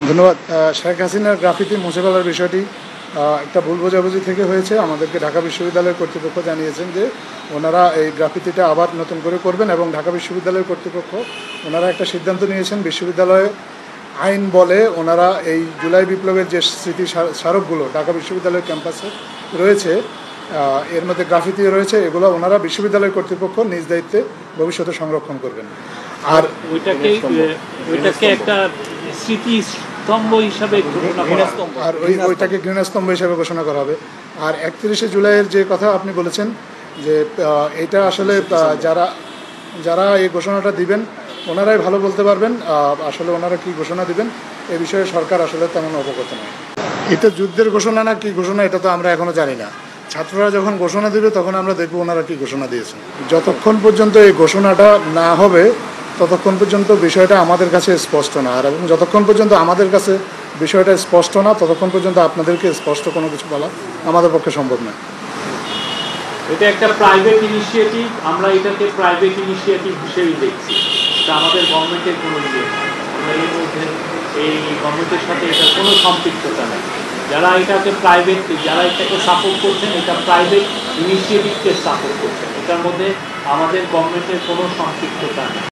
ধন্যবাদ। শেখ হাসিনার গ্রাফিতি মুছে ফেলার বিষয়টি একটা ভুল বোঝাবুঝি থেকে হয়েছে। আমাদেরকে ঢাকা বিশ্ববিদ্যালয়ের কর্তৃপক্ষ জানিয়েছেন যে ওনারা এই গ্রাফিতিটা আবার নতুন করে করবেন এবং ঢাকা বিশ্ববিদ্যালয়ের কর্তৃপক্ষ ওনারা একটা সিদ্ধান্ত নিয়েছেন। বিশ্ববিদ্যালয়ে আইন বলে ওনারা এই জুলাই বিপ্লবের যে স্মৃতি স্মারকগুলো ঢাকা বিশ্ববিদ্যালয়ের ক্যাম্পাসে রয়েছে, এর মধ্যে গ্রাফিতিও রয়েছে, এগুলো ওনারা বিশ্ববিদ্যালয়ের কর্তৃপক্ষ নিজ দায়িত্বে ভবিষ্যতে সংরক্ষণ করবেন। আর ওইটাকে একটা স্মৃতিস্তম্ভ হিসাবে ওইটাকে ঘৃণাস্তম্ভ হিসাবে ঘোষণা করা হবে। আর 31শে জুলাইয়ের যে কথা আপনি বলেছেন যে এটা আসলে যারা এই ঘোষণাটা দিবেন ওনারাই ভালো বলতে পারবেন আসলে ওনারা কি ঘোষণা দিবেন এ বিষয়ে সরকার আসলে তেমন অবগত নয়। এটা যুদ্ধের ঘোষণা না কি ঘোষণা এটা তো আমরা এখনও জানি না। ছাত্ররা যখন ঘোষণা দেবে তখন আমরা দেখব ওনারা কি ঘোষণা দিয়েছেন। যতক্ষণ পর্যন্ত এই ঘোষণাটা না হবে ততক্ষণ পর্যন্ত বিষয়টা আমাদের কাছে স্পষ্ট না, আর এবং যতক্ষণ পর্যন্ত আমাদের কাছে বিষয়টা স্পষ্ট না ততক্ষণ পর্যন্ত আপনাদেরকে স্পষ্ট কোনো কিছু বলা আমাদের পক্ষে সম্ভব নয়। এটা একটা প্রাইভেট ইনিশিয়েটিভ, আমরা এটাকে প্রাইভেট ইনিশিয়েটিভ হিসেবেই দেখছি। এটা আমাদের গভর্নমেন্টের কোনো ইয়ে না, আমরা এর মধ্যে এই গভর্নমেন্টের সাথে এটার কোনো সম্পৃক্ততা নেই। যারা এটাকে সাপোর্ট করছেন এটা প্রাইভেট ইনিশিয়েটিভকে সাপোর্ট করছেন, এটার মধ্যে আমাদের গভর্নমেন্টের কোনো সম্পৃক্ততা নেই।